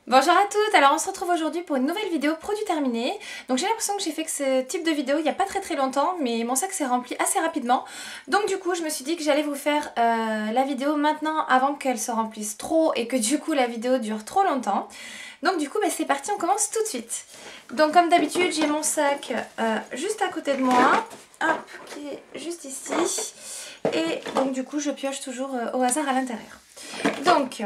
Bonjour à toutes, alors on se retrouve aujourd'hui pour une nouvelle vidéo produit terminé. Donc j'ai l'impression que j'ai fait que ce type de vidéo il n'y a pas très longtemps, mais mon sac s'est rempli assez rapidement. Donc du coup je me suis dit que j'allais vous faire la vidéo maintenant avant qu'elle se remplisse trop et que du coup la vidéo dure trop longtemps. Donc du coup c'est parti, on commence tout de suite. Donc comme d'habitude j'ai mon sac juste à côté de moi, hop, qui est juste ici. Et donc du coup je pioche toujours au hasard à l'intérieur. Donc...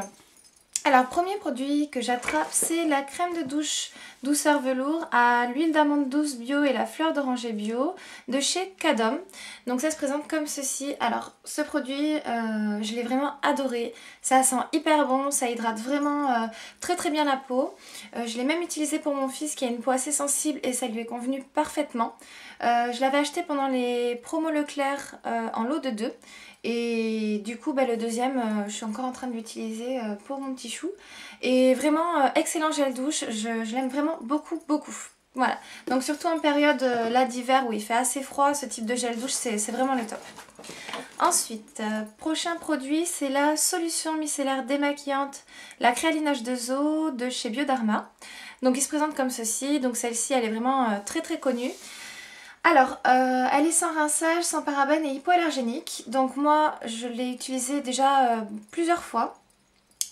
alors, premier produit que j'attrape, c'est la crème de douche douceur velours à l'huile d'amande douce bio et la fleur d'oranger bio de chez Cadom. Donc ça se présente comme ceci. Alors, ce produit, je l'ai vraiment adoré. Ça sent hyper bon, ça hydrate vraiment très bien la peau. Je l'ai même utilisé pour mon fils qui a une peau assez sensible et ça lui est convenu parfaitement. Je l'avais acheté pendant les promos Leclerc en lot de 2. Et du coup le deuxième je suis encore en train de l'utiliser pour mon petit chou. Et vraiment excellent gel douche, je l'aime vraiment beaucoup. Voilà, donc surtout en période là d'hiver où il fait assez froid, ce type de gel douche c'est vraiment le top. Ensuite, prochain produit, c'est la solution micellaire démaquillante, la créalinage de Zo de chez Bioderma. Donc il se présente comme ceci, donc celle-ci elle est vraiment très connue. Alors, elle est sans rinçage, sans parabènes et hypoallergénique. Donc moi, je l'ai utilisée déjà plusieurs fois.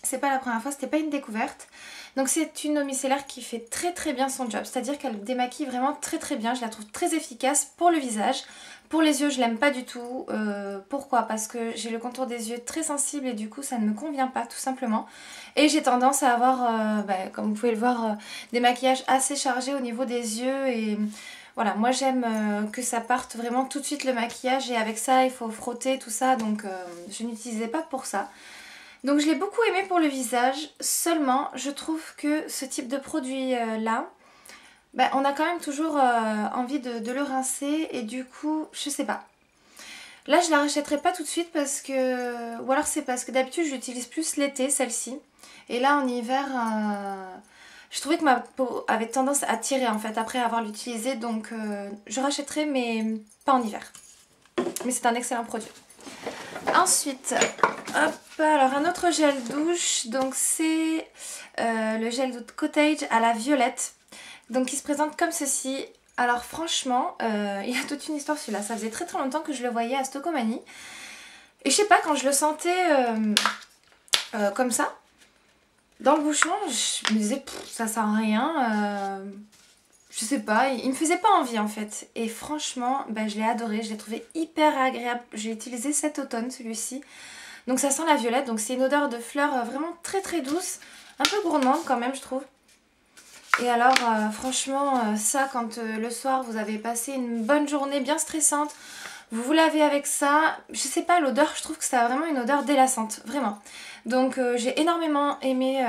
C'est pas la première fois, c'était pas une découverte. Donc c'est une eau micellaire qui fait très bien son job. C'est-à-dire qu'elle démaquille vraiment très bien. Je la trouve très efficace pour le visage. Pour les yeux, je l'aime pas du tout. Pourquoi? Parce que j'ai le contour des yeux très sensible et du coup ça ne me convient pas tout simplement. Et j'ai tendance à avoir, comme vous pouvez le voir, des maquillages assez chargés au niveau des yeux et... voilà, moi j'aime que ça parte vraiment tout de suite le maquillage et avec ça il faut frotter tout ça, donc je n'utilisais pas pour ça. Donc je l'ai beaucoup aimé pour le visage, seulement je trouve que ce type de produit là, on a quand même toujours envie de le rincer et du coup je sais pas. Là je la rachèterai pas tout de suite parce que, ou alors c'est parce que d'habitude je l'utilise plus l'été celle-ci et là en hiver... je trouvais que ma peau avait tendance à tirer en fait après avoir l'utilisé, donc je rachèterai mais pas en hiver. Mais c'est un excellent produit. Ensuite, hop, alors un autre gel douche, donc c'est le gel douche Cottage à la violette. Donc il se présente comme ceci. Alors franchement, il y a toute une histoire celui-là. Ça faisait très longtemps que je le voyais à Stocomanie. Et je sais pas, quand je le sentais comme ça, dans le bouchon, je me disais ça sert à rien, je sais pas, il me faisait pas envie en fait. Et franchement, je l'ai adoré, je l'ai trouvé hyper agréable. J'ai utilisé cet automne celui-ci. Donc ça sent la violette, donc c'est une odeur de fleurs vraiment très douce, un peu gourmande quand même je trouve. Et alors franchement ça quand le soir vous avez passé une bonne journée bien stressante, vous vous lavez avec ça, je sais pas, l'odeur, je trouve que ça a vraiment une odeur délassante, vraiment. Donc j'ai énormément aimé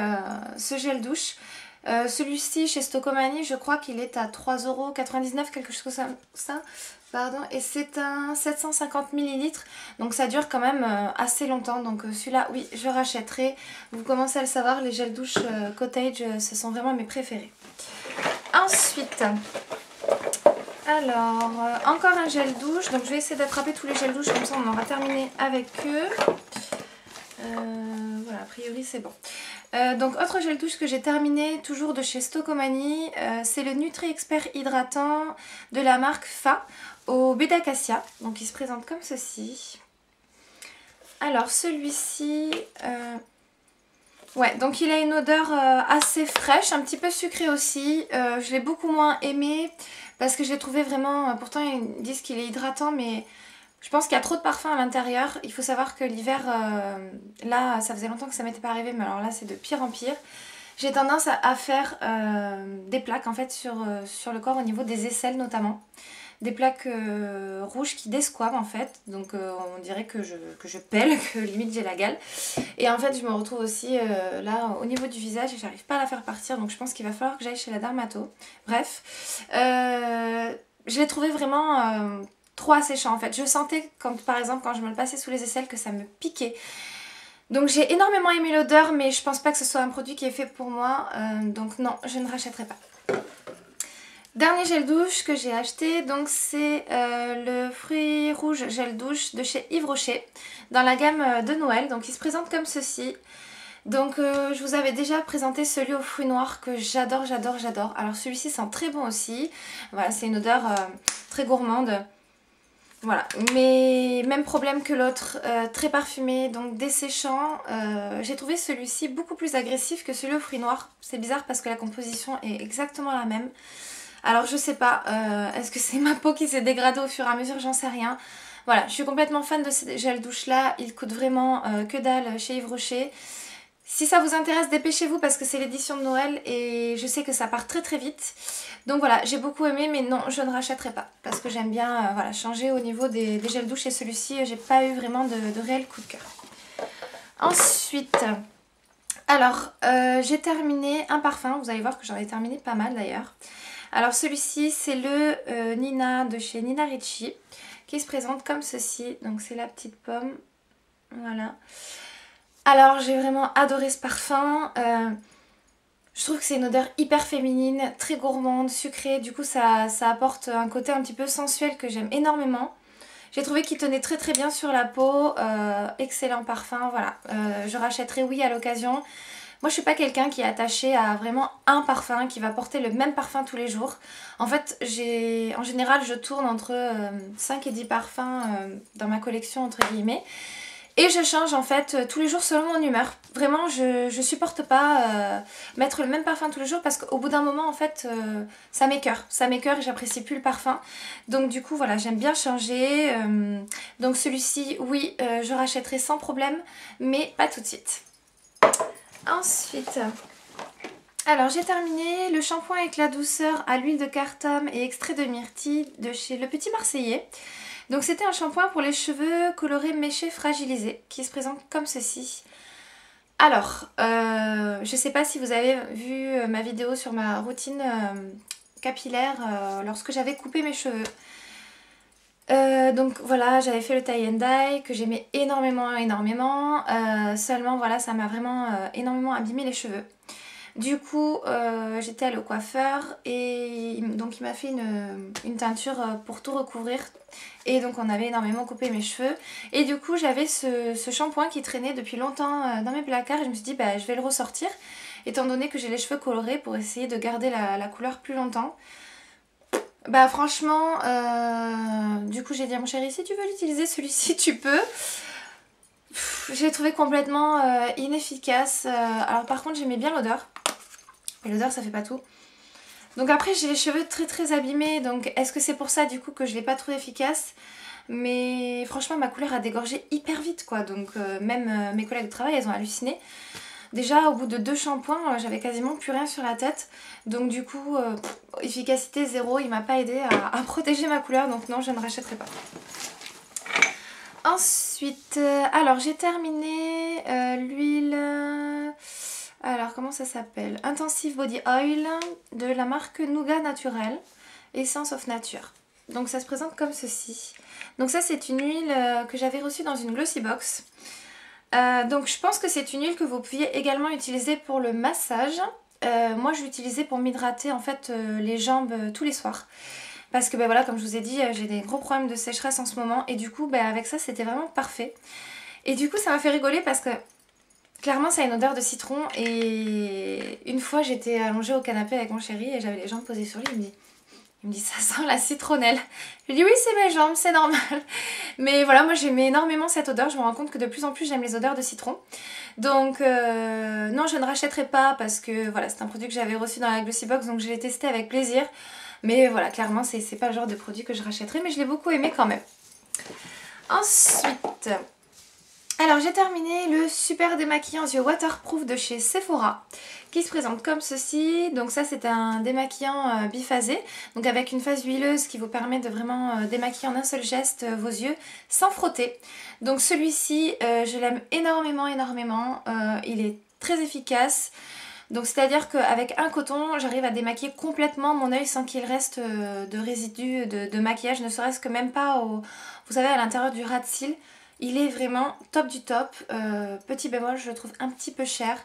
ce gel douche. Celui-ci chez Stocomanie, je crois qu'il est à 3,99 €, quelque chose comme ça. Pardon, et c'est un 750 ml, donc ça dure quand même assez longtemps. Donc celui-là, oui, je rachèterai. Vous commencez à le savoir, les gels douche Cottage, ce sont vraiment mes préférés. Ensuite... alors, encore un gel douche, donc je vais essayer d'attraper tous les gels douche, comme ça on aura terminé avec eux. Voilà, a priori c'est bon. Donc autre gel douche que j'ai terminé, toujours de chez Stocomanie, c'est le Nutri Expert hydratant de la marque Fa au baie d'acacia. Donc il se présente comme ceci. Alors celui-ci... ouais, donc il a une odeur assez fraîche, un petit peu sucrée aussi. Je l'ai beaucoup moins aimé parce que je l'ai trouvé vraiment... pourtant ils disent qu'il est hydratant, mais je pense qu'il y a trop de parfum à l'intérieur. Il faut savoir que l'hiver, là ça faisait longtemps que ça m'était pas arrivé, mais alors là c'est de pire en pire. J'ai tendance à faire des plaques en fait sur le corps au niveau des aisselles notamment. Des plaques rouges qui desquament en fait, donc on dirait que je pèle, que limite j'ai la gale. Et en fait je me retrouve aussi là au niveau du visage et j'arrive pas à la faire partir, donc je pense qu'il va falloir que j'aille chez la dermato. Bref, je l'ai trouvé vraiment trop asséchant en fait. Je sentais par exemple quand je me le passais sous les aisselles que ça me piquait. Donc j'ai énormément aimé l'odeur, mais je pense pas que ce soit un produit qui est fait pour moi, donc non, je ne rachèterai pas. Dernier gel douche que j'ai acheté, donc c'est le fruit rouge gel douche de chez Yves Rocher dans la gamme de Noël. Donc il se présente comme ceci. Donc je vous avais déjà présenté celui aux fruits noirs que j'adore, j'adore, j'adore. Alors celui-ci sent très bon aussi. Voilà, c'est une odeur très gourmande. Voilà, mais même problème que l'autre, très parfumé, donc desséchant. J'ai trouvé celui-ci beaucoup plus agressif que celui aux fruits noirs. C'est bizarre parce que la composition est exactement la même. Alors je sais pas, est-ce que c'est ma peau qui s'est dégradée au fur et à mesure, j'en sais rien. Voilà, je suis complètement fan de ces gels douche là, ils coûtent vraiment que dalle chez Yves Rocher. Si ça vous intéresse, dépêchez-vous parce que c'est l'édition de Noël et je sais que ça part très très vite. Donc voilà, j'ai beaucoup aimé mais non, je ne rachèterai pas parce que j'aime bien voilà, changer au niveau des gels douche et celui-ci, j'ai pas eu vraiment de réel coup de cœur. Ensuite, alors j'ai terminé un parfum, vous allez voir que j'en ai terminé pas mal d'ailleurs. Alors celui-ci c'est le Nina de chez Nina Ricci qui se présente comme ceci, donc c'est la petite pomme, voilà. Alors j'ai vraiment adoré ce parfum, je trouve que c'est une odeur hyper féminine, très gourmande, sucrée, du coup ça apporte un côté un petit peu sensuel que j'aime énormément. J'ai trouvé qu'il tenait très très bien sur la peau, excellent parfum, voilà, je rachèterai oui à l'occasion. Moi je suis pas quelqu'un qui est attaché à vraiment un parfum, qui va porter le même parfum tous les jours. En fait en général je tourne entre 5 et 10 parfums dans ma collection entre guillemets. Et je change en fait tous les jours selon mon humeur. Vraiment je supporte pas mettre le même parfum tous les jours parce qu'au bout d'un moment en fait ça m'écoeure. Ça m'écoeure et j'apprécie plus le parfum. Donc du coup voilà, j'aime bien changer. Donc celui-ci oui je rachèterai sans problème mais pas tout de suite. Ensuite, alors j'ai terminé le shampoing éclat douceur à l'huile de cartame et extrait de myrtille de chez Le Petit Marseillais. Donc c'était un shampoing pour les cheveux colorés méchés fragilisés qui se présente comme ceci. Alors, je sais pas si vous avez vu ma vidéo sur ma routine capillaire lorsque j'avais coupé mes cheveux. Donc voilà, j'avais fait le tie and dye que j'aimais énormément, seulement voilà, ça m'a vraiment énormément abîmé les cheveux. Du coup, j'étais allée au coiffeur et donc il m'a fait une teinture pour tout recouvrir. Et donc on avait énormément coupé mes cheveux. Et du coup, j'avais ce shampoing qui traînait depuis longtemps dans mes placards et je me suis dit, bah, je vais le ressortir. Étant donné que j'ai les cheveux colorés pour essayer de garder la couleur plus longtemps. Bah franchement, du coup j'ai dit à mon chéri, si tu veux l'utiliser celui-ci tu peux. Je l'ai trouvé complètement inefficace. Alors par contre j'aimais bien l'odeur. Mais l'odeur ça fait pas tout. Donc après j'ai les cheveux très très abîmés. Donc est-ce que c'est pour ça du coup que je l'ai pas trouvé efficace? Mais franchement ma couleur a dégorgé hyper vite quoi. Donc même mes collègues de travail elles ont halluciné. Déjà au bout de 2 shampoings j'avais quasiment plus rien sur la tête. Donc du coup efficacité zéro, il m'a pas aidé à protéger ma couleur. Donc non, je ne rachèterai pas. Ensuite, alors j'ai terminé l'huile, alors comment ça s'appelle? Intensive Body Oil de la marque Nougat Naturel, Essence of Nature. Donc ça se présente comme ceci. Donc ça c'est une huile que j'avais reçue dans une Glossy Box. Donc je pense que c'est une huile que vous pouviez également utiliser pour le massage. Moi je l'utilisais pour m'hydrater en fait les jambes tous les soirs. Parce que ben voilà, comme je vous ai dit, j'ai des gros problèmes de sécheresse en ce moment. Et du coup ben, avec ça c'était vraiment parfait. Et du coup ça m'a fait rigoler parce que clairement ça a une odeur de citron. Et une fois j'étais allongée au canapé avec mon chéri et j'avais les jambes posées sur lui. Il me dit ça sent la citronnelle. Je lui dis oui c'est mes jambes, c'est normal. Mais voilà, moi j'aimais énormément cette odeur. Je me rends compte que de plus en plus j'aime les odeurs de citron. Donc non, je ne rachèterai pas parce que voilà, c'est un produit que j'avais reçu dans la Glossy Box. Donc je l'ai testé avec plaisir. Mais voilà, clairement c'est pas le genre de produit que je rachèterai. Mais je l'ai beaucoup aimé quand même. Ensuite, alors j'ai terminé le super démaquillant yeux waterproof de chez Sephora qui se présente comme ceci. Donc ça c'est un démaquillant biphasé, donc avec une phase huileuse qui vous permet de vraiment démaquiller en un seul geste vos yeux sans frotter. Donc celui-ci je l'aime énormément, il est très efficace. Donc c'est à dire qu'avec un coton j'arrive à démaquiller complètement mon œil sans qu'il reste de résidus de maquillage, ne serait-ce que même pas vous savez à l'intérieur du ras de cils. Il est vraiment top du top. Petit bémol, je le trouve un petit peu cher.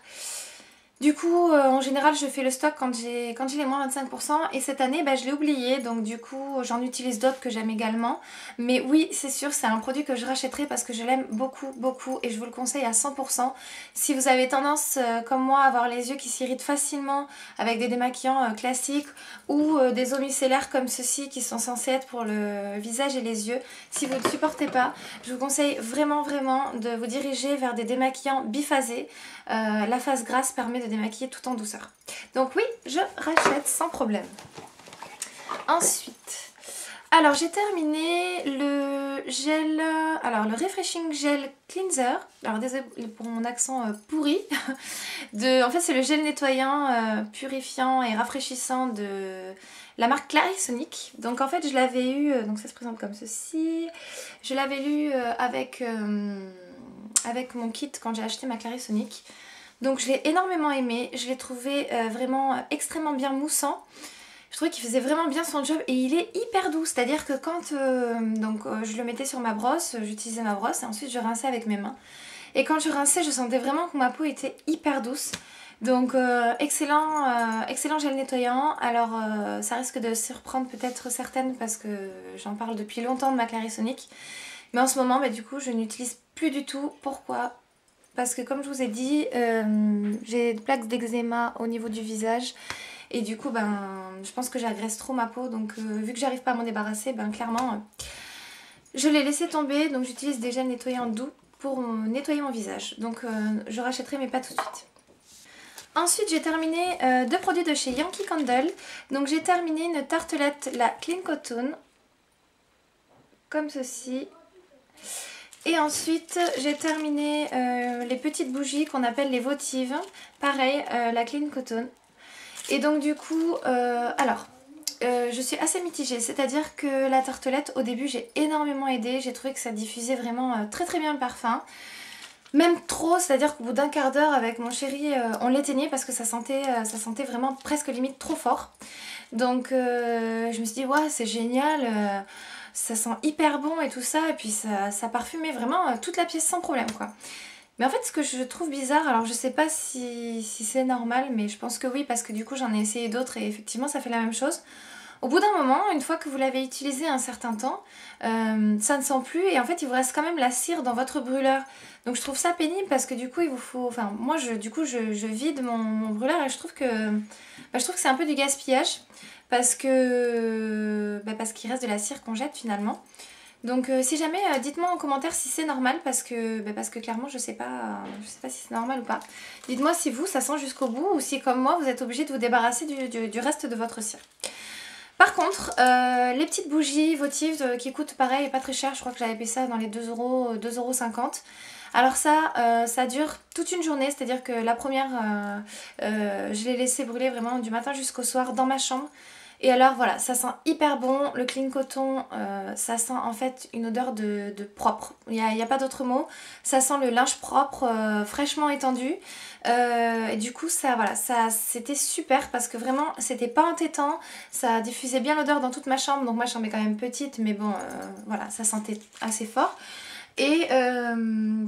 Du coup, en général, je fais le stock quand j'ai les moins 25% et cette année, bah, je l'ai oublié, donc du coup, j'en utilise d'autres que j'aime également. Mais oui, c'est sûr, c'est un produit que je rachèterai parce que je l'aime beaucoup, beaucoup et je vous le conseille à 100%. Si vous avez tendance, comme moi, à avoir les yeux qui s'irritent facilement avec des démaquillants classiques ou des eaux micellaires comme ceci qui sont censés être pour le visage et les yeux, si vous ne supportez pas, je vous conseille vraiment, vraiment de vous diriger vers des démaquillants biphasés. La phase grasse permet de démaquiller tout en douceur. Donc oui, je rachète sans problème. Ensuite, alors j'ai terminé le gel, alors le Refreshing Gel Cleanser. Alors désolé pour mon accent pourri. En fait c'est le gel nettoyant, purifiant et rafraîchissant de la marque Clarisonic. Donc en fait je l'avais eu, donc ça se présente comme ceci. Je l'avais eu avec mon kit quand j'ai acheté ma Clarisonic. Donc je l'ai énormément aimé, je l'ai trouvé vraiment extrêmement bien moussant. Je trouvais qu'il faisait vraiment bien son job et il est hyper doux. C'est-à-dire que quand je le mettais sur ma brosse, j'utilisais ma brosse et ensuite je rinçais avec mes mains. Et quand je rinçais, je sentais vraiment que ma peau était hyper douce. Donc excellent gel nettoyant. Alors ça risque de surprendre peut-être certaines parce que j'en parle depuis longtemps de ma Clarisonic. Mais en ce moment, bah, du coup, je n'utilise plus du tout. Pourquoi ? Parce que comme je vous ai dit, j'ai des plaques d'eczéma au niveau du visage. Et du coup, je pense que j'agresse trop ma peau. Donc vu que j'arrive pas à m'en débarrasser, clairement, je l'ai laissé tomber. Donc j'utilise des gels nettoyants doux pour nettoyer mon visage. Donc je rachèterai mais pas tout de suite. Ensuite, j'ai terminé deux produits de chez Yankee Candle. Donc j'ai terminé une tartelette, la Clean Cotton. Comme ceci. Et ensuite, j'ai terminé les petites bougies qu'on appelle les votives. Pareil, la Clean Cotton. Et donc du coup, je suis assez mitigée. C'est-à-dire que la tartelette, au début, j'ai énormément aidé. J'ai trouvé que ça diffusait vraiment très très bien le parfum. Même trop, c'est-à-dire qu'au bout d'un quart d'heure avec mon chéri, on l'éteignait parce que ça sentait vraiment presque limite trop fort. Donc je me suis dit, ouais, c'est génial. Ça sent hyper bon et tout ça, et puis ça parfumait vraiment toute la pièce sans problème quoi. Mais en fait ce que je trouve bizarre, alors je sais pas si c'est normal, mais je pense que oui parce que du coup j'en ai essayé d'autres et effectivement ça fait la même chose. Au bout d'un moment, une fois que vous l'avez utilisé un certain temps, ça ne sent plus et en fait il vous reste quand même la cire dans votre brûleur. Donc je trouve ça pénible parce que du coup il vous faut... Enfin moi je vide mon brûleur et je trouve que c'est un peu du gaspillage. Parce qu'il reste de la cire qu'on jette finalement. Donc si jamais, dites-moi en commentaire si c'est normal parce que clairement je sais pas si c'est normal ou pas. Dites-moi si vous ça sent jusqu'au bout ou si comme moi vous êtes obligé de vous débarrasser du reste de votre cire. Par contre, les petites bougies votives qui coûtent pareil, pas très cher, je crois que j'avais payé ça dans les 2€, 2,50€. Alors ça dure toute une journée, c'est-à-dire que la première, je l'ai laissé brûler vraiment du matin jusqu'au soir dans ma chambre. Et alors voilà, ça sent hyper bon, le Clean Coton, ça sent en fait une odeur de propre, il n'y a pas d'autre mot. Ça sent le linge propre, fraîchement étendu. Et du coup ça c'était super parce que vraiment c'était pas entêtant, ça diffusait bien l'odeur dans toute ma chambre. Donc ma chambre est quand même petite mais bon voilà, ça sentait assez fort. Et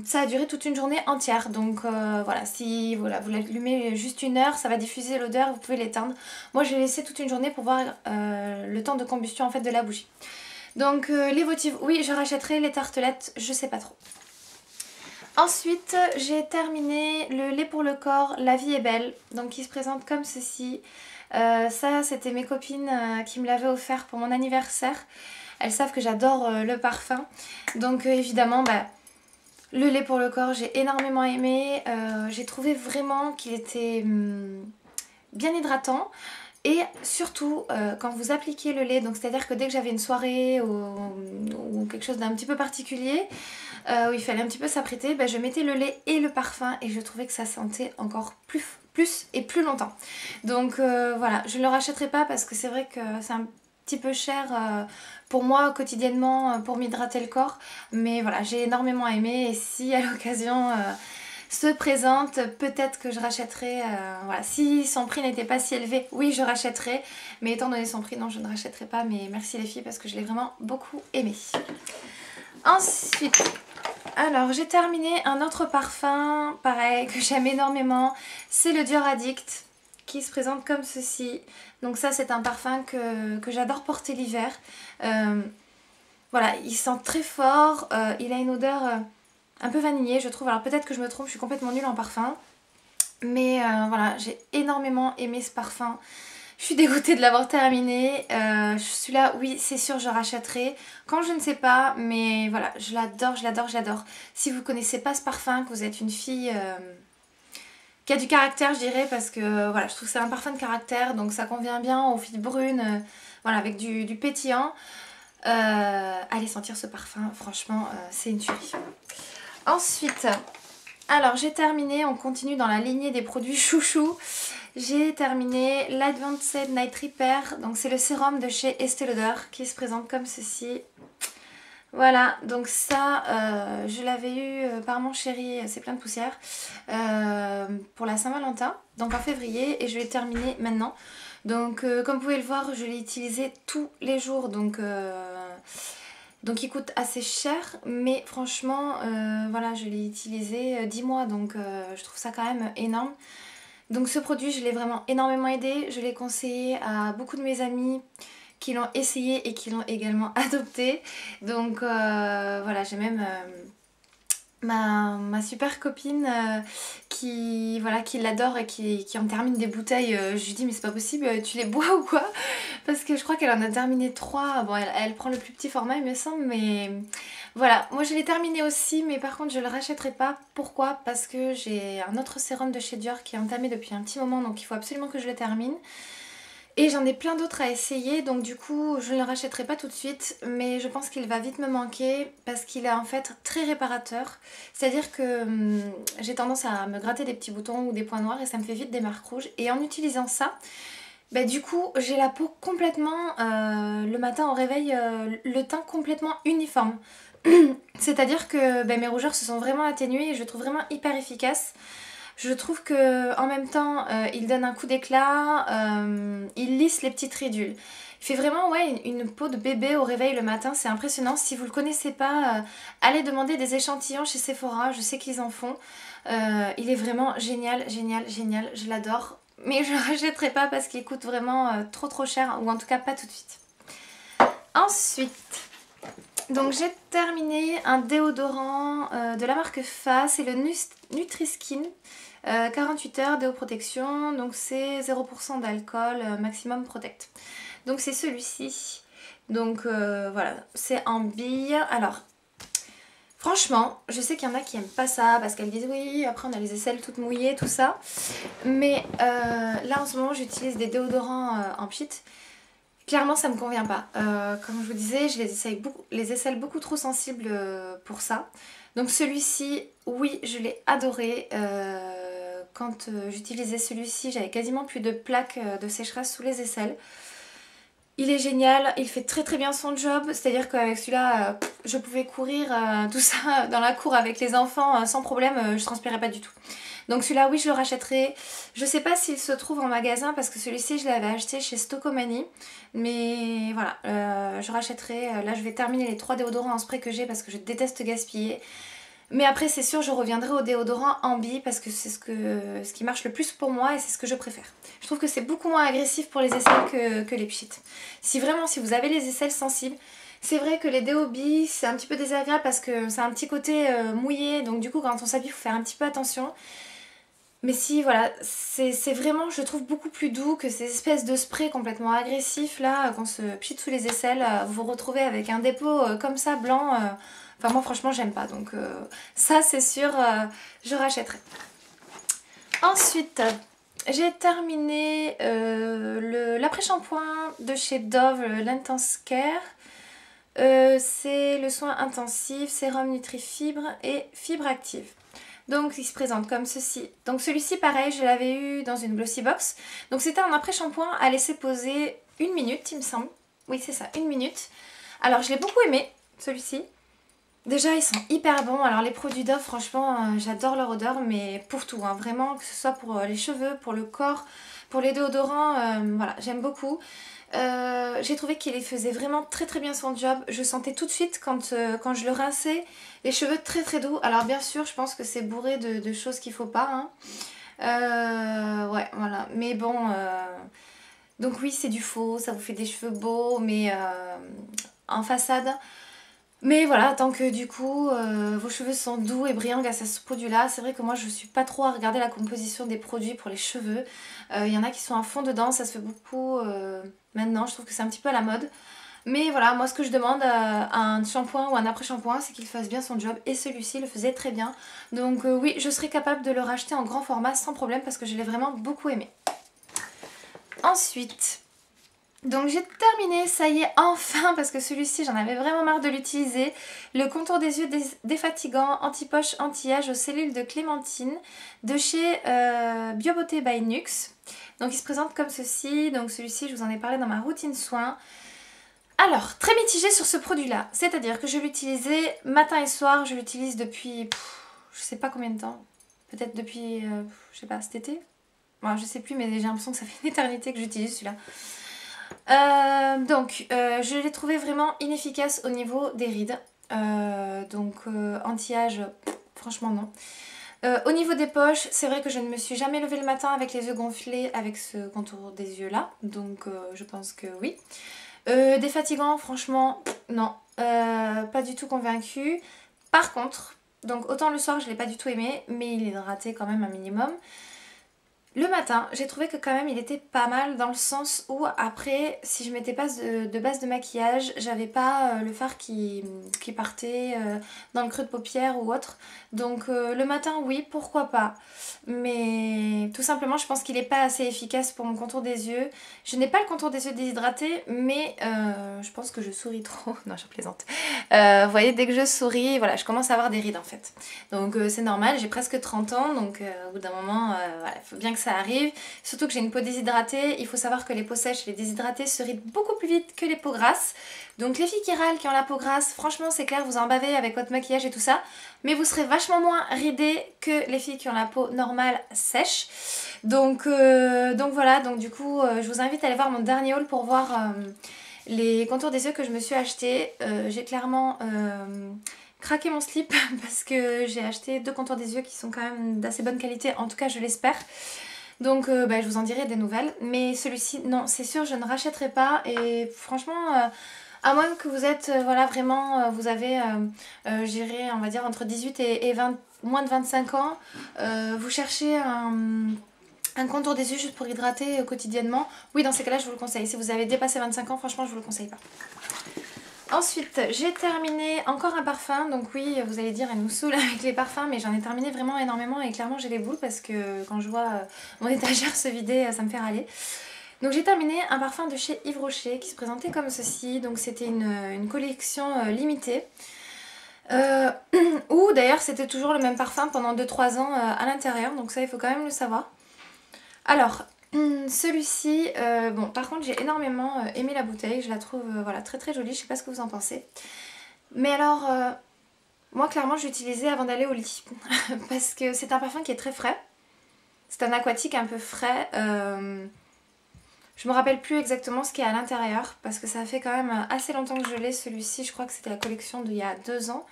ça a duré toute une journée entière. Donc voilà, si vous l'allumez juste 1 heure, ça va diffuser l'odeur, vous pouvez l'éteindre. Moi je l'ai laissé toute une journée pour voir le temps de combustion en fait de la bougie. Donc les votives, oui je rachèterai. Les tartelettes, je sais pas trop. Ensuite j'ai terminé le lait pour le corps, La Vie est Belle. Donc qui se présente comme ceci. Ça c'était mes copines qui me l'avaient offert pour mon anniversaire. Elles savent que j'adore le parfum. Donc évidemment, le lait pour le corps, j'ai énormément aimé. J'ai trouvé vraiment qu'il était bien hydratant. Et surtout, quand vous appliquez le lait, donc c'est-à-dire que dès que j'avais une soirée ou quelque chose d'un petit peu particulier, où il fallait un petit peu s'apprêter, je mettais le lait et le parfum et je trouvais que ça sentait encore plus et plus longtemps. Donc voilà, je ne le rachèterai pas parce que c'est vrai que c'est un petit peu cher pour moi quotidiennement pour m'hydrater le corps, mais voilà j'ai énormément aimé et si à l'occasion se présente, peut-être que je rachèterai, voilà, si son prix n'était pas si élevé, oui je rachèterai, mais étant donné son prix non je ne rachèterai pas, mais merci les filles parce que je l'ai vraiment beaucoup aimé. Ensuite, Alors j'ai terminé un autre parfum, pareil, que j'aime énormément. C'est le Dior Addict qui se présente comme ceci. Donc ça c'est un parfum que j'adore porter l'hiver. Voilà, il sent très fort, il a une odeur un peu vanillée je trouve. Alors peut-être que je me trompe, je suis complètement nulle en parfum. Mais voilà, j'ai énormément aimé ce parfum. Je suis dégoûtée de l'avoir terminé. Celui-là, oui, c'est sûr, je rachèterai. Quand je ne sais pas, mais voilà, je l'adore, je l'adore, je l'adore. Si vous ne connaissez pas ce parfum, que vous êtes une fille qui a du caractère, je dirais, parce que voilà, je trouve que c'est un parfum de caractère, donc ça convient bien aux filles brunes, voilà, avec du pétillant. Allez sentir ce parfum, franchement, c'est une tuerie. Ensuite, alors j'ai terminé, on continue dans la lignée des produits chouchou. J'ai terminé l'Advanced Night Repair, donc c'est le sérum de chez Estée Lauder qui se présente comme ceci. Voilà, donc ça, je l'avais eu par mon chéri, c'est plein de poussière, pour la Saint-Valentin, donc en février, et je l'ai terminé maintenant. Donc comme vous pouvez le voir, je l'ai utilisé tous les jours, donc il coûte assez cher, mais franchement, voilà, je l'ai utilisé 10 mois, donc je trouve ça quand même énorme. Donc ce produit, je l'ai vraiment énormément aidé, je l'ai conseillé à beaucoup de mes amis qui l'ont essayé et qui l'ont également adopté. Donc voilà, j'ai même ma super copine qui l'adore et qui en termine des bouteilles. Je lui dis mais c'est pas possible, tu les bois ou quoi? Parce que je crois qu'elle en a terminé 3. Bon, elle prend le plus petit format il me semble, mais voilà, moi je l'ai terminé aussi, mais par contre je le rachèterai pas. Pourquoi? Parce que j'ai un autre sérum de chez Dior qui est entamé depuis un petit moment, donc il faut absolument que je le termine. Et j'en ai plein d'autres à essayer, donc du coup je ne le rachèterai pas tout de suite, mais je pense qu'il va vite me manquer parce qu'il est en fait très réparateur. C'est-à-dire que j'ai tendance à me gratter des petits boutons ou des points noirs et ça me fait vite des marques rouges. Et en utilisant ça, bah, du coup j'ai la peau complètement, le matin au réveil, le teint complètement uniforme. C'est-à-dire que mes rougeurs se sont vraiment atténuées et je le trouve vraiment hyper efficace. Je trouve que en même temps, il donne un coup d'éclat, il lisse les petites ridules. Il fait vraiment une peau de bébé au réveil le matin, c'est impressionnant. Si vous ne le connaissez pas, allez demander des échantillons chez Sephora, je sais qu'ils en font. Il est vraiment génial, génial, génial, je l'adore. Mais je ne le rachèterai pas parce qu'il coûte vraiment trop cher, ou en tout cas pas tout de suite. Ensuite, donc j'ai terminé un déodorant de la marque Fa, c'est le Nutri-Skin. 48 heures déo protection, donc c'est 0% d'alcool, maximum protect. Donc c'est celui-ci. Donc voilà, c'est en bille. Alors, franchement, je sais qu'il y en a qui aiment pas ça parce qu'elles disent oui, après on a les aisselles toutes mouillées, tout ça. Mais là en ce moment j'utilise des déodorants en pchit. Clairement ça me convient pas. Comme je vous disais, j'ai les aisselles beaucoup trop sensibles pour ça. Donc celui-ci, oui, je l'ai adoré. Quand j'utilisais celui-ci, j'avais quasiment plus de plaques de sécheresse sous les aisselles. Il est génial, il fait très très bien son job, c'est-à-dire qu'avec celui-là, je pouvais courir tout ça dans la cour avec les enfants sans problème, je transpirais pas du tout. Donc celui-là, oui, je le rachèterai. Je sais pas s'il se trouve en magasin parce que celui-ci, je l'avais acheté chez Stocomanie. Mais voilà, je rachèterai. Là, je vais terminer les 3 déodorants en spray que j'ai parce que je déteste gaspiller. Mais après c'est sûr je reviendrai au déodorant ambi parce que c'est ce qui marche le plus pour moi et c'est ce que je préfère. Je trouve que c'est beaucoup moins agressif pour les aisselles que les pchits. Si vous avez les aisselles sensibles, c'est vrai que les déobis c'est un petit peu désagréable parce que c'est un petit côté mouillé, donc du coup quand on s'habille il faut faire un petit peu attention. Mais si voilà, c'est vraiment je trouve beaucoup plus doux que ces espèces de sprays complètement agressifs là, qu'on se pchit sous les aisselles, vous vous retrouvez avec un dépôt comme ça blanc. Enfin moi franchement j'aime pas, donc ça c'est sûr je rachèterai. Ensuite j'ai terminé l'après-shampoing de chez Dove, l'Intense Care. C'est le soin intensif, sérum Nutrifibre et fibre active. Donc il se présente comme ceci. Donc celui-ci pareil, je l'avais eu dans une glossy box. Donc c'était un après-shampoing à laisser poser 1 minute il me semble. Oui c'est ça, 1 minute. Alors je l'ai beaucoup aimé celui-ci. Déjà ils sont hyper bons, alors les produits Dove franchement j'adore leur odeur mais pour tout, hein, vraiment que ce soit pour les cheveux, pour le corps, pour les déodorants, voilà j'aime beaucoup. J'ai trouvé qu'il faisait vraiment très très bien son job, je sentais tout de suite quand je le rinçais les cheveux très très doux. Alors bien sûr je pense que c'est bourré de choses qu'il faut pas, hein. Ouais voilà, mais bon, donc oui c'est du faux, ça vous fait des cheveux beaux mais en façade. Mais voilà, tant que du coup vos cheveux sont doux et brillants grâce à ce produit là, c'est vrai que moi je suis pas trop à regarder la composition des produits pour les cheveux. Il y en a qui sont à fond dedans, ça se fait beaucoup maintenant, je trouve que c'est un petit peu à la mode. Mais voilà, moi ce que je demande à un shampoing ou un après-shampoing, c'est qu'il fasse bien son job et celui-ci le faisait très bien. Donc oui, je serais capable de le racheter en grand format sans problème parce que je l'ai vraiment beaucoup aimé. Ensuite... donc j'ai terminé, ça y est, enfin, parce que celui-ci j'en avais vraiment marre de l'utiliser. Le contour des yeux défatigant, anti-poche, anti-âge aux cellules de clémentine de chez BioBeauté by Nuxe. Donc il se présente comme ceci, donc celui-ci je vous en ai parlé dans ma routine soins. Alors, très mitigée sur ce produit-là, c'est-à-dire que je l'utilisais matin et soir, je l'utilise depuis, je sais pas combien de temps, peut-être depuis, je sais pas, cet été. Bon, je sais plus, mais j'ai l'impression que ça fait une éternité que j'utilise celui-là. Je l'ai trouvé vraiment inefficace au niveau des rides, anti-âge, franchement non. Au niveau des poches, c'est vrai que je ne me suis jamais levée le matin avec les yeux gonflés avec ce contour des yeux là, donc je pense que oui. Défatigant, franchement non, pas du tout convaincue. Par contre, donc autant le soir je l'ai pas du tout aimé, mais il est hydraté quand même un minimum. Le matin, j'ai trouvé que quand même il était pas mal dans le sens où après, si je mettais pas de base de maquillage, j'avais pas le fard qui partait dans le creux de paupière ou autre. Donc le matin, oui, pourquoi pas. Mais tout simplement, je pense qu'il est pas assez efficace pour mon contour des yeux. Je n'ai pas le contour des yeux déshydraté, mais je pense que je souris trop. Non, je plaisante. Vous voyez, dès que je souris, voilà, je commence à avoir des rides en fait. Donc c'est normal, j'ai presque 30 ans, donc au bout d'un moment, voilà, il faut bien que ça arrive. Surtout que j'ai une peau déshydratée, il faut savoir que les peaux sèches et les déshydratées se rident beaucoup plus vite que les peaux grasses. Donc les filles qui râlent, qui ont la peau grasse, franchement c'est clair, vous en bavez avec votre maquillage et tout ça, mais vous serez vachement moins ridées que les filles qui ont la peau normale sèche. Donc voilà, donc du coup je vous invite à aller voir mon dernier haul pour voir les contours des yeux que je me suis acheté. J'ai clairement craqué mon slip parce que j'ai acheté 2 contours des yeux qui sont quand même d'assez bonne qualité, en tout cas je l'espère. Donc je vous en dirai des nouvelles, mais celui-ci non c'est sûr je ne rachèterai pas. Et franchement à moins que vous êtes voilà vraiment vous avez j'irai on va dire entre 18 et 20, moins de 25 ans, vous cherchez un contour des yeux juste pour hydrater quotidiennement, oui dans ces cas là je vous le conseille. Si vous avez dépassé 25 ans franchement je vous le conseille pas. Ensuite, j'ai terminé encore un parfum, donc oui, vous allez dire, elle nous saoule avec les parfums, mais j'en ai terminé vraiment énormément et clairement j'ai les boules parce que quand je vois mon étagère se vider, ça me fait râler. Donc j'ai terminé un parfum de chez Yves Rocher qui se présentait comme ceci, donc c'était une collection limitée. Où d'ailleurs c'était toujours le même parfum pendant 2-3 ans à l'intérieur, donc ça il faut quand même le savoir. Alors... celui-ci, bon par contre j'ai énormément aimé la bouteille, je la trouve voilà, très très jolie, je sais pas ce que vous en pensez. Mais alors, moi clairement je l'utilisais avant d'aller au lit, parce que c'est un parfum qui est très frais, c'est un aquatique un peu frais, je me rappelle plus exactement ce qu'il y a à l'intérieur, parce que ça fait quand même assez longtemps que je l'ai celui-ci, je crois que c'était la collection d'il y a 2 ans.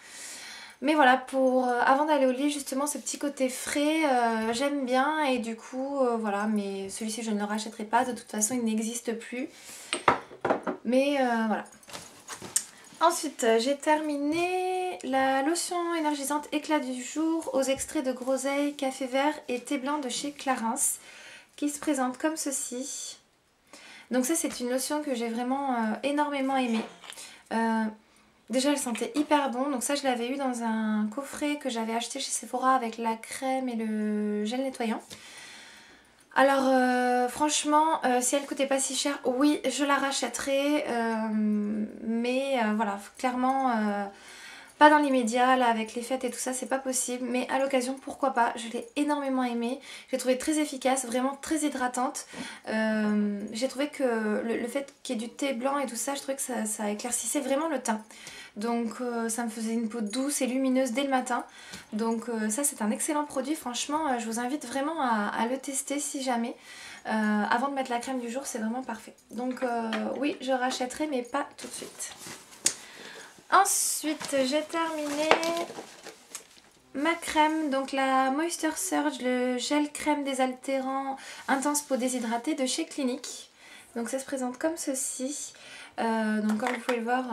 Mais voilà, pour avant d'aller au lit, justement, ce petit côté frais, j'aime bien. Et du coup, voilà, mais celui-ci, je ne le rachèterai pas. De toute façon, il n'existe plus. Mais voilà. Ensuite, j'ai terminé la lotion énergisante éclat du jour aux extraits de groseille, café vert et thé blanc de chez Clarins, qui se présente comme ceci. Donc ça, c'est une lotion que j'ai vraiment énormément aimée. Déjà elle sentait hyper bon, donc ça je l'avais eu dans un coffret que j'avais acheté chez Sephora avec la crème et le gel nettoyant. Alors franchement si elle coûtait pas si cher, oui je la rachèterais, mais voilà clairement pas dans l'immédiat là avec les fêtes et tout ça c'est pas possible, mais à l'occasion pourquoi pas. Je l'ai énormément aimée, j'ai trouvé très efficace, vraiment très hydratante. J'ai trouvé que le fait qu'il y ait du thé blanc et tout ça, je trouvais que ça éclaircissait vraiment le teint. Donc ça me faisait une peau douce et lumineuse dès le matin. Donc ça c'est un excellent produit, franchement je vous invite vraiment à le tester si jamais. Avant de mettre la crème du jour, c'est vraiment parfait. Donc oui, je rachèterai mais pas tout de suite. Ensuite j'ai terminé ma crème, donc la Moisture Surge, le gel crème désaltérant intense peau déshydratée de chez Clinique. Donc ça se présente comme ceci. Donc comme vous pouvez le voir,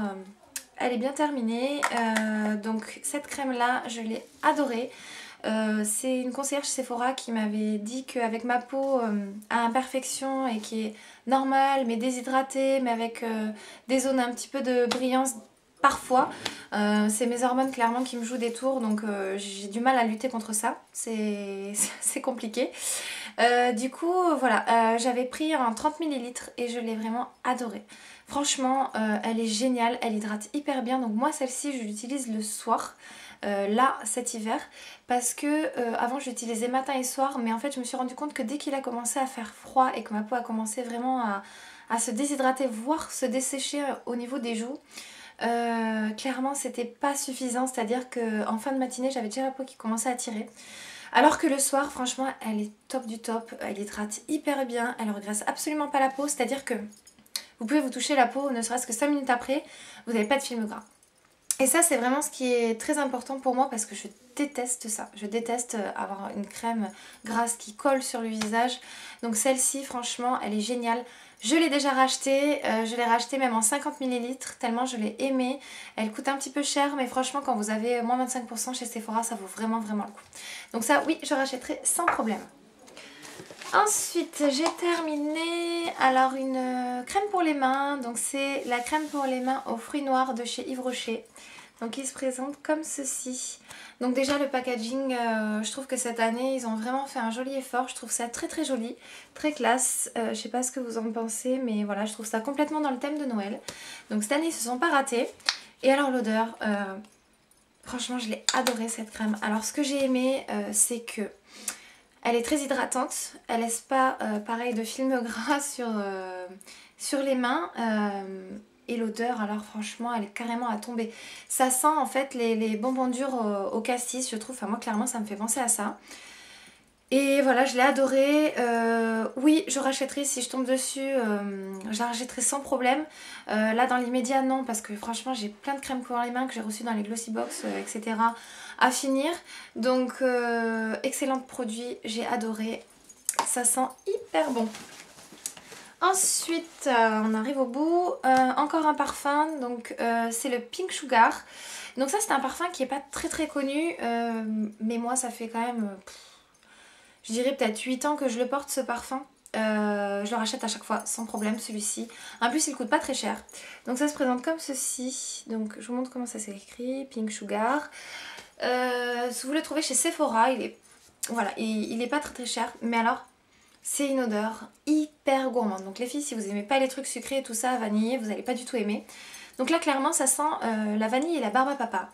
elle est bien terminée. Donc cette crème là, je l'ai adorée. C'est une conseillère chez Sephora qui m'avait dit qu'avec ma peau à imperfection et qui est normale mais déshydratée, mais avec des zones un petit peu de brillance parfois, c'est mes hormones clairement qui me jouent des tours, donc j'ai du mal à lutter contre ça, c'est compliqué. Du coup voilà, j'avais pris un 30 ml et je l'ai vraiment adorée. Franchement elle est géniale, elle hydrate hyper bien, donc moi celle-ci je l'utilise le soir. Là cet hiver parce que avant je l'utilisais matin et soir, mais en fait je me suis rendu compte que dès qu'il a commencé à faire froid et que ma peau a commencé vraiment à se déshydrater, voire se dessécher au niveau des joues, clairement c'était pas suffisant, c'est à dire qu'en fin de matinée j'avais déjà la peau qui commençait à tirer. Alors que le soir franchement elle est top du top, elle hydrate hyper bien, elle regraisse absolument pas la peau, c'est à dire que vous pouvez vous toucher la peau ne serait-ce que 5 minutes après, vous n'avez pas de film gras. Et ça c'est vraiment ce qui est très important pour moi parce que je déteste ça. Je déteste avoir une crème grasse qui colle sur le visage. Donc celle-ci franchement elle est géniale. Je l'ai déjà rachetée, je l'ai rachetée même en 50 ml tellement je l'ai aimée. Elle coûte un petit peu cher mais franchement quand vous avez moins 25% chez Sephora ça vaut vraiment le coup. Donc ça oui je rachèterai sans problème. Ensuite j'ai terminé alors une crème pour les mains, donc c'est la crème pour les mains aux fruits noirs de chez Yves Rocher. Donc il se présente comme ceci. Donc déjà le packaging, je trouve que cette année ils ont vraiment fait un joli effort, je trouve ça très joli, très classe. Je sais pas ce que vous en pensez mais voilà je trouve ça complètement dans le thème de Noël. Donc cette année ils se sont pas ratés. Et alors l'odeur, franchement je l'ai adorée cette crème. Alors ce que j'ai aimé c'est que elle est très hydratante, elle laisse pas pareil de film gras sur les mains et l'odeur alors franchement elle est carrément à tomber. Ça sent en fait les bonbons durs au cassis je trouve, enfin moi clairement ça me fait penser à ça. Et voilà je l'ai adorée, oui je rachèterai si je tombe dessus, je la rachèterai sans problème. Là dans l'immédiat non parce que franchement j'ai plein de crèmes pour les mains que j'ai reçues dans les glossy box etc. à finir. Donc excellent produit, j'ai adoré, ça sent hyper bon. Ensuite on arrive au bout, encore un parfum, donc c'est le Pink Sugar. Donc ça c'est un parfum qui est pas très connu, mais moi ça fait quand même... je dirais peut-être 8 ans que je le porte ce parfum. Je le rachète à chaque fois sans problème celui-ci. En plus il coûte pas très cher. Donc ça se présente comme ceci. Donc je vous montre comment ça s'écrit. Pink Sugar. Si vous le trouvez chez Sephora, voilà, il est pas très cher. Mais alors c'est une odeur hyper gourmande. Donc les filles si vous aimez pas les trucs sucrés et tout ça, vanillé, vous allez pas du tout aimer. Donc là clairement ça sent la vanille et la barbe à papa.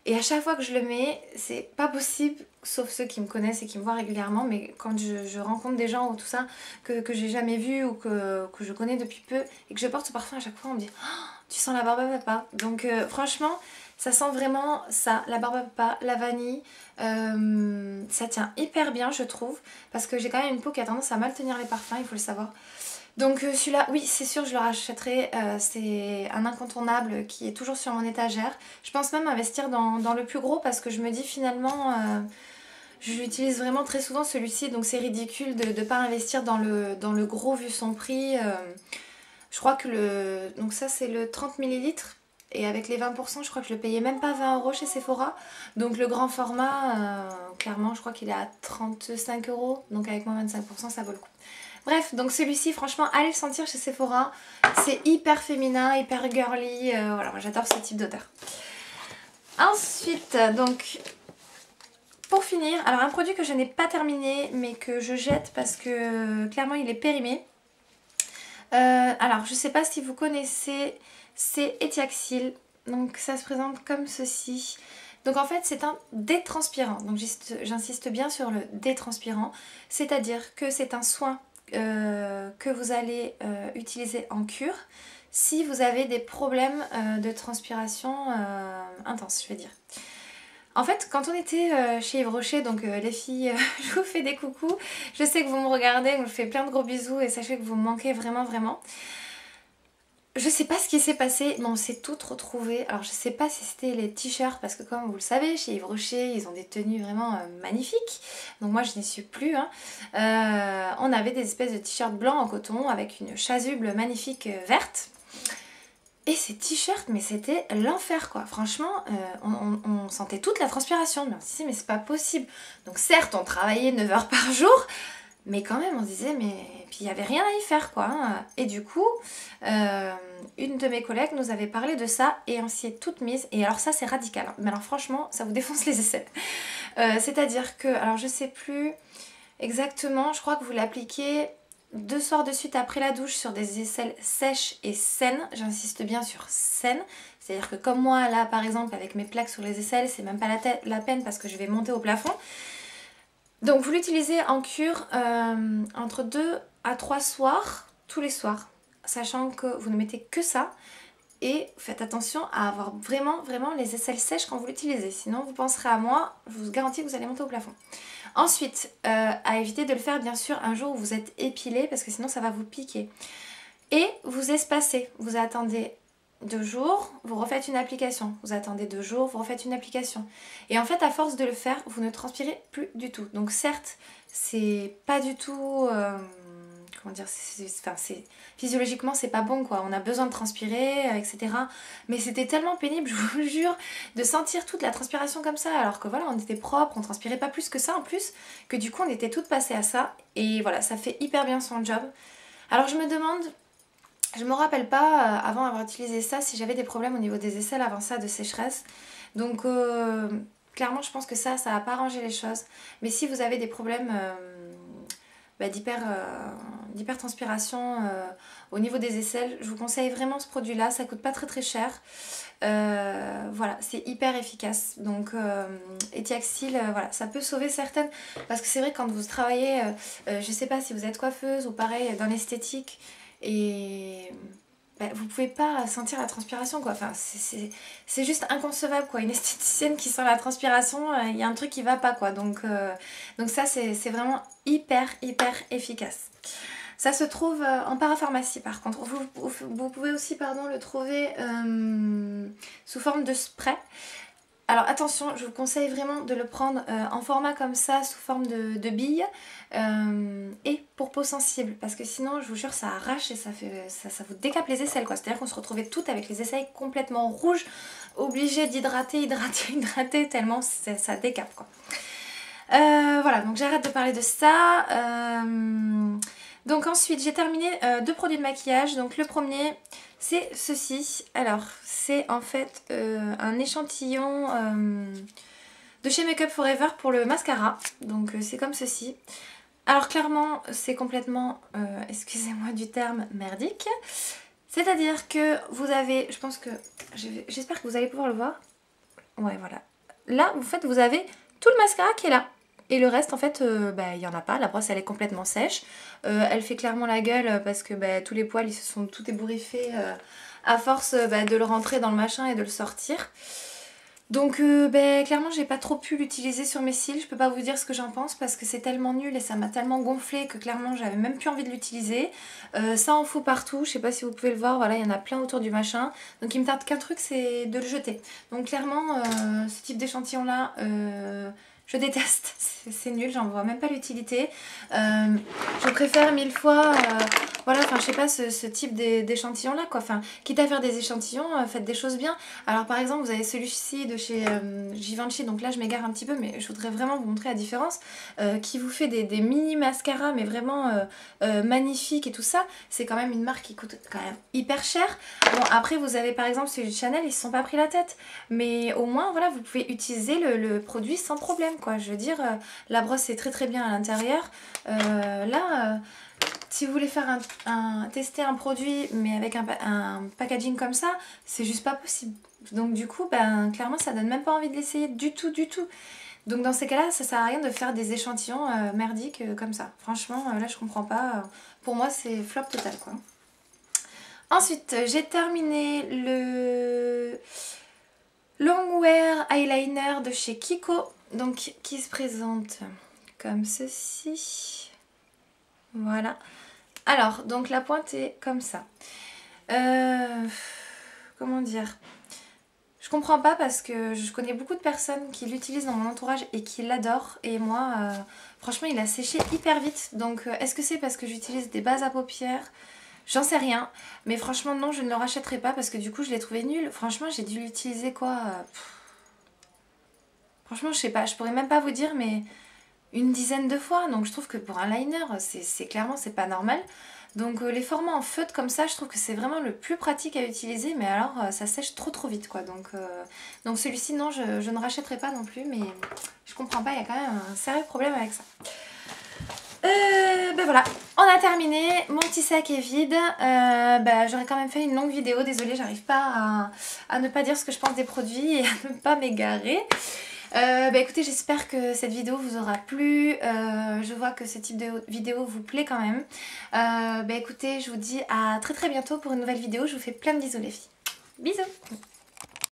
Et à chaque fois que je le mets, c'est pas possible, sauf ceux qui me connaissent et qui me voient régulièrement, mais quand je rencontre des gens ou tout ça que j'ai jamais vu ou que je connais depuis peu et que je porte ce parfum à chaque fois, on me dit oh, tu sens la barbe à papa. Donc franchement, ça sent vraiment ça, la barbe à papa, la vanille. Ça tient hyper bien je trouve, parce que j'ai quand même une peau qui a tendance à mal tenir les parfums, il faut le savoir. Donc celui-là, oui c'est sûr je le rachèterai, c'est un incontournable qui est toujours sur mon étagère. Je pense même investir dans le plus gros parce que je me dis finalement, je l'utilise vraiment très souvent celui-ci, donc c'est ridicule de ne pas investir dans le gros vu son prix. Je crois que donc ça c'est le 30 ml et avec les 20% je crois que je le payais même pas 20 € chez Sephora. Donc le grand format, clairement je crois qu'il est à 35 €, donc avec moins 25% ça vaut le coup. Bref, donc celui-ci, franchement, allez le sentir chez Sephora. C'est hyper féminin, hyper girly. Voilà, moi j'adore ce type d'odeur. Ensuite, donc, pour finir, alors un produit que je n'ai pas terminé, mais que je jette parce que clairement il est périmé. Alors, je sais pas si vous connaissez, c'est Etiaxil. Donc ça se présente comme ceci. Donc en fait c'est un détranspirant. Donc j'insiste bien sur le détranspirant. C'est-à-dire que c'est un soin que vous allez utiliser en cure si vous avez des problèmes de transpiration intense, je vais dire. En fait, quand on était chez Yves Rocher, donc les filles, je vous fais des coucous. Je sais que vous me regardez, je vous fais plein de gros bisous et sachez que vous me manquez vraiment, vraiment. Je sais pas ce qui s'est passé, mais on s'est toutes retrouvées. Alors je sais pas si c'était les t-shirts, parce que comme vous le savez, chez Yves Rocher, ils ont des tenues vraiment magnifiques. Donc moi je n'y suis plus. Hein. On avait des espèces de t-shirts blancs en coton avec une chasuble magnifique verte. Et ces t-shirts, mais c'était l'enfer quoi. Franchement, on sentait toute la transpiration. Mais on se disait, mais c'est pas possible. Donc certes, on travaillait 9 heures par jour, mais quand même, on se disait, mais... Puis il n'y avait rien à y faire quoi. Hein. Et du coup, une de mes collègues nous avait parlé de ça et on s'y est toutes mises. Et alors ça, c'est radical. Hein. Mais alors franchement, ça vous défonce les aisselles. C'est-à-dire que, alors je sais plus exactement, je crois que vous l'appliquez 2 soirs de suite après la douche sur des aisselles sèches et saines. J'insiste bien sur saines. C'est-à-dire que comme moi, là par exemple, avec mes plaques sur les aisselles, c'est même pas la peine parce que je vais monter au plafond. Donc vous l'utilisez en cure entre 2 à 3 soirs, tous les soirs. Sachant que vous ne mettez que ça. Et faites attention à avoir vraiment, vraiment les aisselles sèches quand vous l'utilisez. Sinon vous penserez à moi, je vous garantis que vous allez monter au plafond. Ensuite, à éviter de le faire bien sûr un jour où vous êtes épilé parce que sinon ça va vous piquer. Et vous espacez, vous attendez 2 jours, vous refaites une application. Vous attendez 2 jours, vous refaites une application. Et en fait, à force de le faire, vous ne transpirez plus du tout. Donc certes, c'est pas du tout... comment dire, physiologiquement c'est pas bon quoi, on a besoin de transpirer, etc. Mais c'était tellement pénible, je vous jure, de sentir toute la transpiration comme ça, alors que voilà, on était propre, on transpirait pas plus que ça en plus, que du coup on était toutes passées à ça, et voilà, ça fait hyper bien son job. Alors je me demande, je me rappelle pas avant avoir utilisé ça si j'avais des problèmes au niveau des aisselles avant ça de sécheresse, donc clairement je pense que ça a pas arrangé les choses, mais si vous avez des problèmes... d'hypertranspiration au niveau des aisselles, je vous conseille vraiment ce produit là, ça coûte pas très très cher, voilà, c'est hyper efficace. Donc Etiaxil, voilà, ça peut sauver certaines, parce que c'est vrai quand vous travaillez, je sais pas si vous êtes coiffeuse ou pareil dans l'esthétique, et vous pouvez pas sentir la transpiration quoi, enfin c'est juste inconcevable quoi, une esthéticienne qui sent la transpiration, il y a un truc qui va pas quoi, donc ça c'est vraiment hyper efficace. Ça se trouve en parapharmacie par contre, vous pouvez aussi le trouver sous forme de spray. Alors attention, je vous conseille vraiment de le prendre en format comme ça, sous forme de billes, et pour peau sensible, parce que sinon je vous jure ça arrache et ça vous décape les aisselles quoi. C'est à dire qu'on se retrouvait toutes avec les aisselles complètement rouges, obligées d'hydrater tellement ça décape quoi. Voilà, donc j'arrête de parler de ça. Donc ensuite j'ai terminé 2 produits de maquillage. Donc le premier c'est ceci. Alors c'est en fait un échantillon de chez Make Up For Ever pour le mascara. Donc c'est comme ceci. Alors clairement c'est complètement, excusez-moi du terme, merdique. C'est-à-dire que vous avez, je pense que, j'espère que vous allez pouvoir le voir. Ouais voilà. Là en fait vous avez tout le mascara qui est là. Et le reste en fait, il n'y en a pas, la brosse elle est complètement sèche. Elle fait clairement la gueule parce que tous les poils ils se sont tout ébouriffés à force de le rentrer dans le machin et de le sortir. Donc clairement j'ai pas trop pu l'utiliser sur mes cils, je peux pas vous dire ce que j'en pense parce que c'est tellement nul et ça m'a tellement gonflé que clairement j'avais même plus envie de l'utiliser. Ça en fout partout, je sais pas si vous pouvez le voir, voilà il y en a plein autour du machin. Donc il me tarde qu'un truc, c'est de le jeter. Donc clairement ce type d'échantillon là... je déteste, c'est nul, j'en vois même pas l'utilité. Je préfère 1000 fois, voilà, enfin je sais pas, ce type d'échantillon là quoi. Enfin, quitte à faire des échantillons, faites des choses bien. Alors par exemple, vous avez celui-ci de chez Givenchy, donc là je m'égare un petit peu, mais je voudrais vraiment vous montrer la différence. Qui vous fait des mini mascaras, mais vraiment magnifiques et tout ça. C'est quand même une marque qui coûte quand même hyper cher. Bon, après vous avez par exemple celui de Chanel, ils se sont pas pris la tête. Mais au moins, voilà, vous pouvez utiliser le produit sans problème. Quoi. Je veux dire, la brosse est très bien à l'intérieur. Si vous voulez faire tester un produit mais avec un packaging comme ça, c'est juste pas possible. Donc du coup, clairement ça donne même pas envie de l'essayer du tout. Donc dans ces cas-là, ça sert à rien de faire des échantillons merdiques comme ça. Franchement, là je comprends pas. Pour moi c'est flop total quoi. Ensuite, j'ai terminé le Longwear Eyeliner de chez Kiko, donc qui se présente comme ceci. Voilà. Alors, donc la pointe est comme ça. Comment dire? Je comprends pas parce que je connais beaucoup de personnes qui l'utilisent dans mon entourage et qui l'adorent. Et moi, franchement, il a séché hyper vite. Donc, est-ce que c'est parce que j'utilise des bases à paupières? J'en sais rien. Mais franchement, non, je ne le rachèterai pas parce que du coup, je l'ai trouvé nul. Franchement, j'ai dû l'utiliser quoi franchement, je sais pas. Je pourrais même pas vous dire, mais une dizaine de fois. Donc, je trouve que pour un liner, c'est clairement, c'est pas normal. Donc les formats en feutre comme ça, je trouve que c'est vraiment le plus pratique à utiliser, mais alors ça sèche trop vite quoi. Donc celui-ci non, je ne rachèterai pas non plus, mais je comprends pas, il y a quand même un sérieux problème avec ça. Ben voilà, on a terminé, mon petit sac est vide. J'aurais quand même fait une longue vidéo, désolée, j'arrive pas à ne pas dire ce que je pense des produits et à ne pas m'égarer. Écoutez, j'espère que cette vidéo vous aura plu. Je vois que ce type de vidéo vous plaît quand même. Écoutez, je vous dis à très bientôt pour une nouvelle vidéo. Je vous fais plein de bisous les filles. Bisous.